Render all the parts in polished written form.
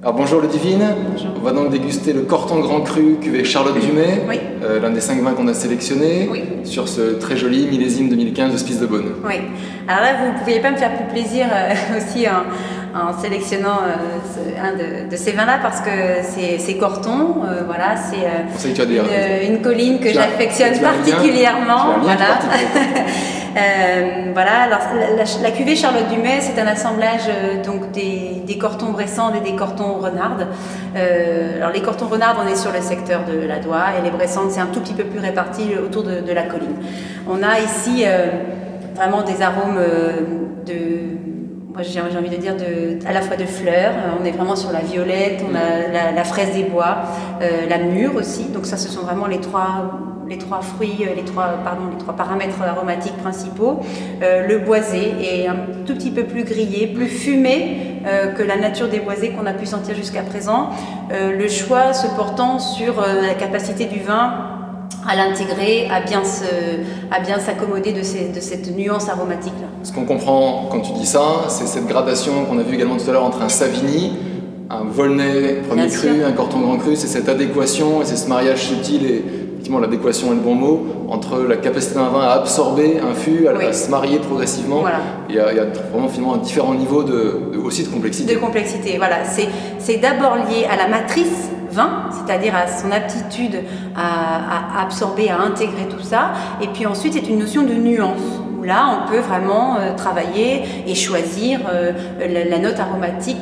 Alors bonjour Ludivine, Bonjour. On va donc déguster le Corton Grand Cru cuvée Charlotte Dumay, Oui. L'un des 5 vins qu'on a sélectionnés, Oui. sur ce très joli millésime 2015 de Spice de Beaune. Oui. Alors là, vous ne pouviez pas me faire plus plaisir aussi en sélectionnant un de ces vins-là parce que c'est Corton, voilà, c'est une colline que j'affectionne particulièrement. Voilà. Voilà, alors la cuvée Charlotte Dumay, c'est un assemblage donc des cortons Bressande et des cortons Renarde. Alors les cortons Renarde, on est sur le secteur de la Doua et les Bressandes, c'est un tout petit peu plus réparti autour de la colline. On a ici vraiment des arômes moi j'ai envie de dire à la fois de fleurs, on est vraiment sur la violette, on a la fraise des bois, la mûre aussi, donc ça ce sont vraiment les trois fruits, les trois paramètres aromatiques principaux. Le boisé est un tout petit peu plus grillé, plus fumé que la nature des boisés qu'on a pu sentir jusqu'à présent. Le choix se portant sur la capacité du vin à l'intégrer, à bien s'accommoder de cette nuance aromatique-là. Ce qu'on comprend quand tu dis ça, c'est cette gradation qu'on a vu également tout à l'heure entre un Savigny, un Volnay premier cru, un Corton Grand Cru, c'est cette adéquation et c'est ce mariage subtil et effectivement l'adéquation est le bon mot, entre la capacité d'un vin à absorber un fût, à se marier progressivement. Voilà. Il y a vraiment finalement un différent niveau aussi de complexité. De complexité, voilà. C'est d'abord lié à la matrice vin, c'est-à-dire à son aptitude à absorber, à intégrer tout ça. Et puis ensuite, c'est une notion de nuance. Où là, on peut vraiment travailler et choisir la note aromatique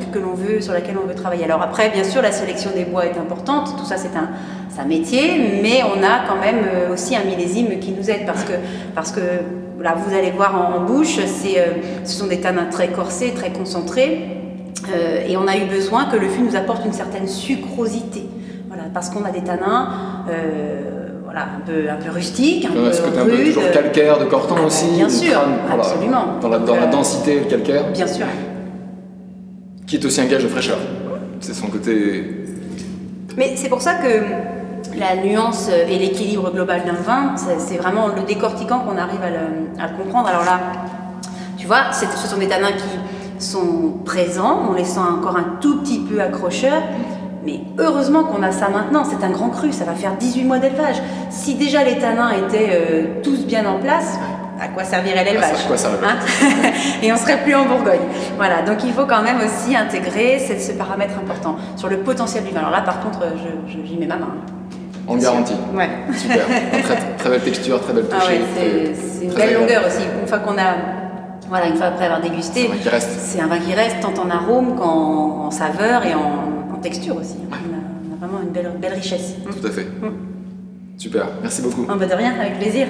sur laquelle on veut travailler. Alors après, bien sûr, la sélection des bois est importante. Tout ça, c'est un métier, mais on a quand même aussi un millésime qui nous aide parce que là, vous allez voir en bouche, ce sont des tanins très corsés, très concentrés. Et on a eu besoin que le fût nous apporte une certaine sucrosité, voilà, parce qu'on a des tanins voilà, un peu rustiques, un peu rudes. Toujours calcaire de Corton aussi. Bien sûr, absolument. Dans la densité, le calcaire. Bien sûr. Qui est aussi un gage de fraîcheur. C'est son côté. Mais c'est pour ça que la nuance et l'équilibre global d'un vin, c'est vraiment le décortiquant qu'on arrive à le comprendre. Alors là, tu vois, ce sont des tanins qui sont présents, on les sent encore un tout petit peu accrocheurs, mais heureusement qu'on a ça maintenant, c'est un grand cru, ça va faire 18 mois d'élevage. Si déjà les tanins étaient tous bien en place, à quoi servirait l'élevage, hein? Et on serait plus en Bourgogne. Voilà, donc il faut quand même aussi intégrer ce paramètre important sur le potentiel du vin. Alors là, par contre, j'y mets ma main. On le garantit. Ouais. Super. Très belle texture, très belle toucher. Ah ouais, c'est une belle longueur aussi. Une fois après avoir dégusté, c'est un vin qui reste tant en arôme qu'en saveur et en texture aussi. On a vraiment une belle richesse. Tout à fait. Super, merci beaucoup. De rien, avec plaisir.